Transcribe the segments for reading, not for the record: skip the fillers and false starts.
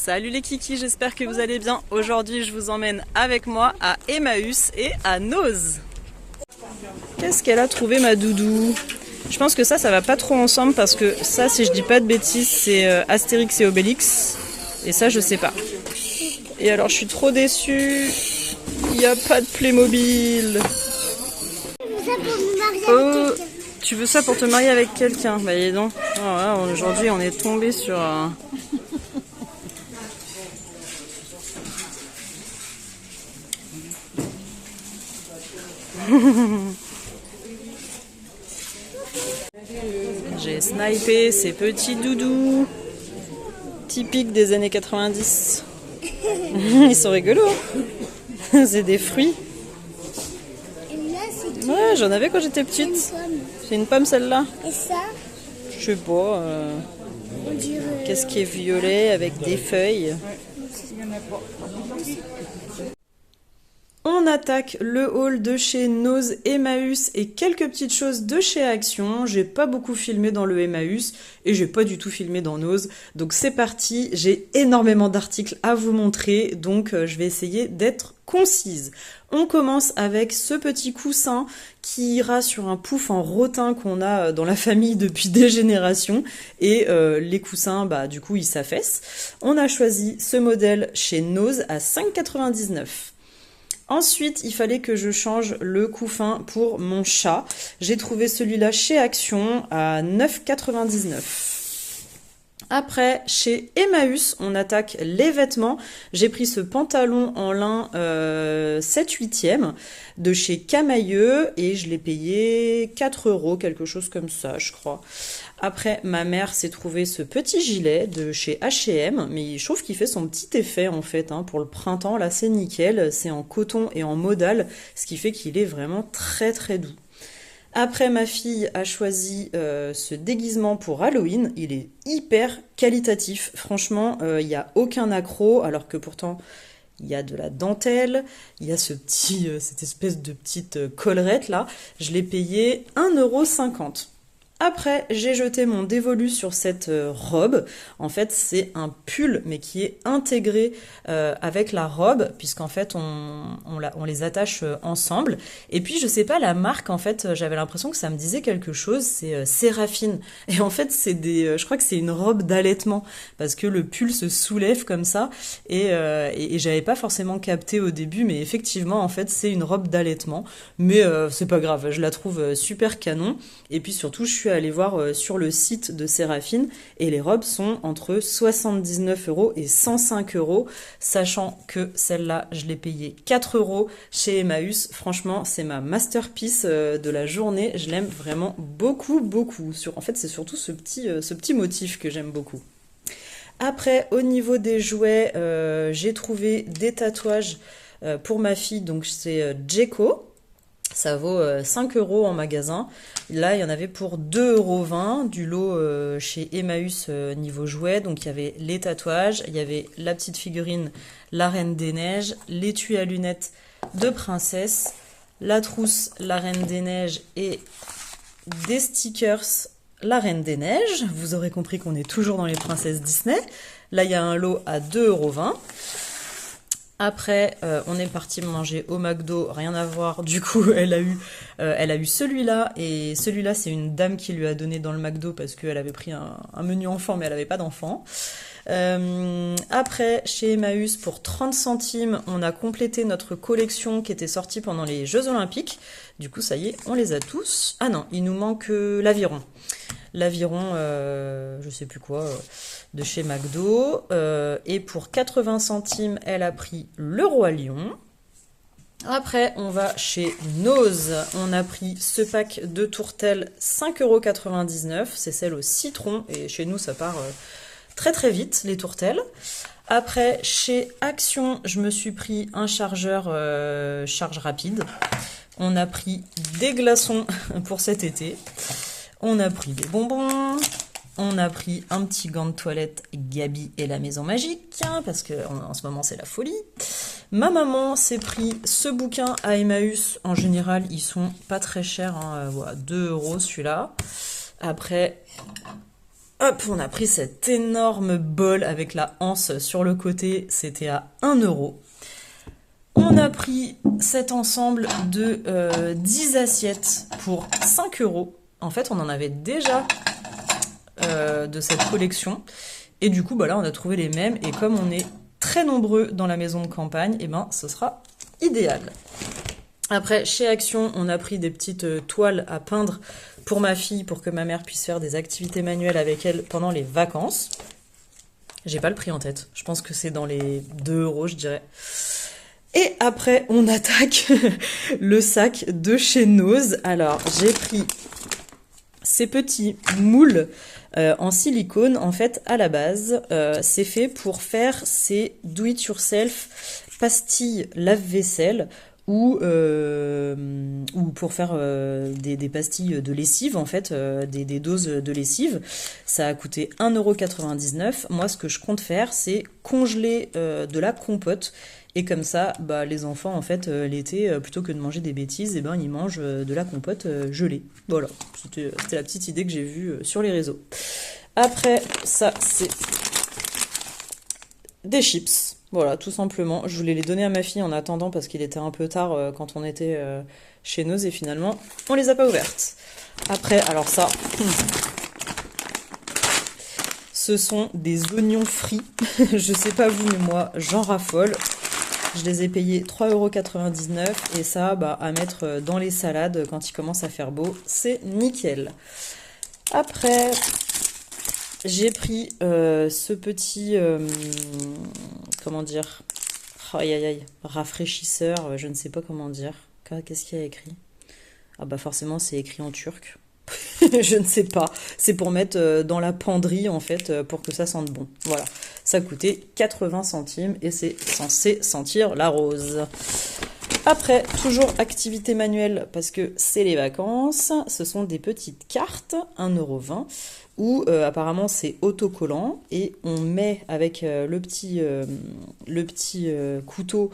Salut les kikis, j'espère que vous allez bien. Aujourd'hui, je vous emmène avec moi à Emmaüs et à Noz. Qu'est-ce qu'elle a trouvé, ma doudou? Je pense que ça va pas trop ensemble parce que ça, si je dis pas de bêtises, c'est Astérix et Obélix. Et ça, je sais pas. Et alors, je suis trop déçue. Il n'y a pas de Playmobil. Oh, tu veux ça pour te marier avec quelqu'un? Bah, dis donc. Oh, voilà, aujourd'hui, on est tombé sur un... J'ai snipé ces petits doudous typiques des années 90. Ils sont rigolos. C'est des fruits. Ouais, j'en avais quand j'étais petite. C'est une pomme celle-là. Et ça? Je sais pas. Qu'est-ce qui est violet avec des feuilles? On attaque le haul de chez Noz, Emmaüs et quelques petites choses de chez Action. J'ai pas beaucoup filmé dans le Emmaüs et j'ai pas du tout filmé dans Noz. Donc c'est parti, j'ai énormément d'articles à vous montrer, donc je vais essayer d'être concise. On commence avec ce petit coussin qui ira sur un pouf en rotin qu'on a dans la famille depuis des générations. Et les coussins, bah du coup, ils s'affaissent. On a choisi ce modèle chez Noz à 5,99 €. Ensuite, il fallait que je change le couffin pour mon chat. J'ai trouvé celui-là chez Action à 9,99 €. Après, chez Emmaüs, on attaque les vêtements. J'ai pris ce pantalon en lin 7/8e de chez Camailleux et je l'ai payé 4 €, quelque chose comme ça, je crois. Après, ma mère s'est trouvé ce petit gilet de chez H&M, mais je trouve qu'il fait son petit effet en fait, hein, pour le printemps. Là, c'est nickel, c'est en coton et en modal, ce qui fait qu'il est vraiment très très doux. Après, ma fille a choisi ce déguisement pour Halloween. Il est hyper qualitatif. Franchement, il n'y a aucun accroc, alors que pourtant, il y a de la dentelle. Il y a cette espèce de petite collerette là. Je l'ai payé 1,50 €. Après, j'ai jeté mon dévolu sur cette robe. En fait, c'est un pull, mais qui est intégré avec la robe, puisqu'en fait, on les attache ensemble. Et puis, je sais pas, la marque, en fait, j'avais l'impression que ça me disait quelque chose, c'est Séraphine. Et en fait, je crois que c'est une robe d'allaitement, parce que le pull se soulève comme ça, et j'avais pas forcément capté au début, mais effectivement, en fait, c'est une robe d'allaitement. Mais c'est pas grave, je la trouve super canon. Et puis surtout, je suis allée voir sur le site de Séraphine et les robes sont entre 79 € et 105 €, sachant que celle-là, je l'ai payée 4 € chez Emmaüs. Franchement, c'est ma masterpiece de la journée. Je l'aime vraiment beaucoup, beaucoup. En fait, c'est surtout ce petit motif que j'aime beaucoup. Après, au niveau des jouets, j'ai trouvé des tatouages pour ma fille. Donc, c'est Djeko. Ça vaut 5 € en magasin. Là, il y en avait pour 2,20 € du lot chez Emmaüs niveau jouets. Donc, il y avait les tatouages, il y avait la petite figurine, la Reine des Neiges, l'étui à lunettes de princesse, la trousse, la Reine des Neiges et des stickers, la Reine des Neiges. Vous aurez compris qu'on est toujours dans les princesses Disney. Là, il y a un lot à 2,20 €. Après, on est parti manger au McDo, rien à voir. Du coup, elle a eu celui-là, et celui-là, c'est une dame qui lui a donné dans le McDo parce qu'elle avait pris un menu enfant, mais elle n'avait pas d'enfant. Après, chez Emmaüs, pour 30 centimes, on a complété notre collection qui était sortie pendant les Jeux Olympiques. Du coup, ça y est, on les a tous. Ah non, il nous manque l'aviron. L'aviron, je sais plus quoi, de chez McDo. Et pour 80 centimes, elle a pris le Roi Lion. Après, on va chez Noz. On a pris ce pack de tourtelles, 5,99 €. C'est celle au citron. Et chez nous, ça part très très vite, les tourtelles. Après, chez Action, je me suis pris un chargeur charge rapide. On a pris des glaçons pour cet été. On a pris des bonbons, on a pris un petit gant de toilette Gabi et la maison magique, parce qu'en ce moment c'est la folie. Ma maman s'est pris ce bouquin à Emmaüs. En général, ils sont pas très chers, hein, voilà, 2 € celui-là. Après, Hop, on a pris cet énorme bol avec la anse sur le côté, c'était à 1 €. On a pris cet ensemble de 10 assiettes pour 5 €. En fait, on en avait déjà de cette collection. Et du coup, bah là, on a trouvé les mêmes. Et comme on est très nombreux dans la maison de campagne, et ben, ce sera idéal. Après, chez Action, on a pris des petites toiles à peindre pour ma fille, pour que ma mère puisse faire des activités manuelles avec elle pendant les vacances. J'ai pas le prix en tête. Je pense que c'est dans les 2 €, je dirais. Et après, on attaque le sac de chez Nose. Alors, j'ai pris ces petits moules en silicone. En fait, à la base, c'est fait pour faire ces do-it-yourself pastilles lave-vaisselle ou pour faire des pastilles de lessive, en fait, des doses de lessive. Ça a coûté 1,99 €. Moi, ce que je compte faire, c'est congeler de la compote. Et comme ça, bah, les enfants, en fait, l'été, plutôt que de manger des bêtises, eh ben, ils mangent de la compote gelée. Voilà, c'était la petite idée que j'ai vue sur les réseaux. Après, ça, c'est des chips. Voilà, tout simplement. Je voulais les donner à ma fille en attendant parce qu'il était un peu tard quand on était chez nous et finalement, on les a pas ouvertes. Après, alors ça, ce sont des oignons frits. Je sais pas vous, mais moi, j'en raffole. Je les ai payés 3,99 € et ça, bah, à mettre dans les salades quand il commence à faire beau, c'est nickel. Après, j'ai pris ce petit, comment dire, aïe aïe aïe, rafraîchisseur, je ne sais pas comment dire. Qu'est-ce qu'il y a écrit? Ah bah forcément c'est écrit en turc. Je ne sais pas. C'est pour mettre dans la penderie, en fait, pour que ça sente bon. Voilà. Ça coûtait 80 centimes et c'est censé sentir la rose. Après, toujours activité manuelle parce que c'est les vacances. Ce sont des petites cartes, 1,20 €, où apparemment c'est autocollant et on met avec le petit couteau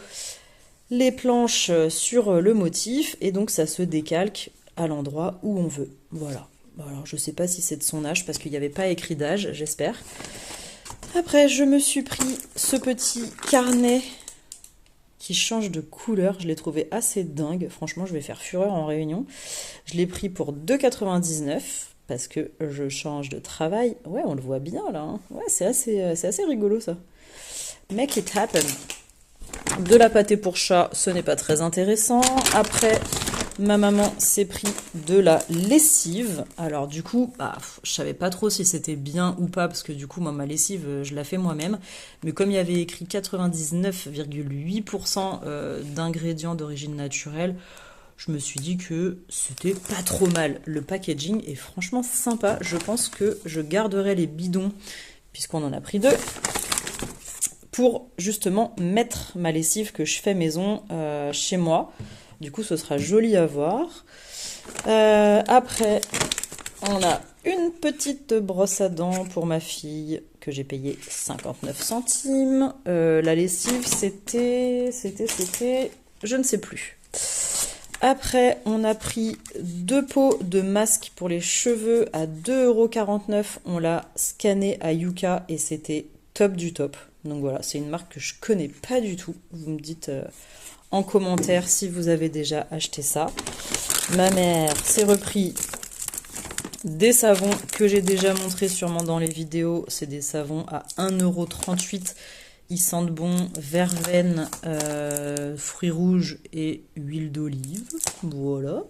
les planches sur le motif et donc ça se décalque à l'endroit où on veut. Voilà. Alors je sais pas si c'est de son âge parce qu'il n'y avait pas écrit d'âge, j'espère. Après je me suis pris ce petit carnet qui change de couleur. Je l'ai trouvé assez dingue. Franchement, je vais faire fureur en réunion. Je l'ai pris pour 2,99 € parce que je change de travail. Ouais, on le voit bien là. Hein. Ouais, c'est assez rigolo ça. Make it happen. De la pâtée pour chat, ce n'est pas très intéressant. Après, ma maman s'est pris de la lessive. Alors du coup, bah, je savais pas trop si c'était bien ou pas, parce que du coup, moi, ma lessive, je la fais moi-même. Mais comme il y avait écrit 99,8% d'ingrédients d'origine naturelle, je me suis dit que c'était pas trop mal. Le packaging est franchement sympa. Je pense que je garderai les bidons, puisqu'on en a pris 2. Pour justement mettre ma lessive que je fais maison chez moi. Du coup, ce sera joli à voir. Après, on a une petite brosse à dents pour ma fille que j'ai payée 59 centimes. La lessive, c'était... Je ne sais plus. Après, on a pris 2 pots de masques pour les cheveux à 2,49 €. On l'a scanné à Yuka et c'était top du top. Donc voilà, c'est une marque que je connais pas du tout. Vous me dites en commentaire si vous avez déjà acheté ça. Ma mère s'est repris des savons que j'ai déjà montré sûrement dans les vidéos. C'est des savons à 1,38 €. Ils sentent bon, verveine, fruits rouges et huile d'olive. Voilà.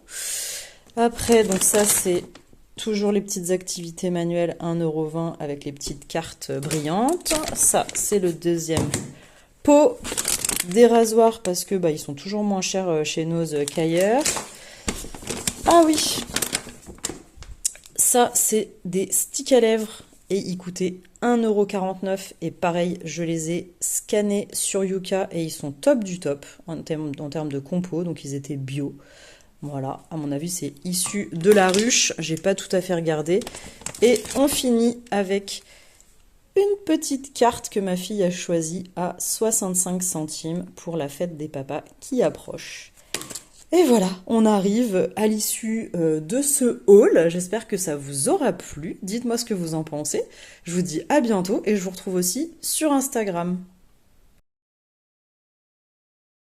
Après, donc ça c'est... Toujours les petites activités manuelles, 1,20 € avec les petites cartes brillantes. Ça, c'est le deuxième pot des rasoirs parce que bah, ils sont toujours moins chers chez Nose qu'ailleurs. Ah oui, ça, c'est des sticks à lèvres et ils coûtaient 1,49 € et pareil, je les ai scannés sur Yuka et ils sont top du top en termes de compo, donc ils étaient bio. Voilà, à mon avis, c'est issu de la ruche. J'ai pas tout à fait regardé. Et on finit avec une petite carte que ma fille a choisie à 65 centimes pour la fête des papas qui approche. Et voilà, on arrive à l'issue de ce haul. J'espère que ça vous aura plu. Dites-moi ce que vous en pensez. Je vous dis à bientôt et je vous retrouve aussi sur Instagram.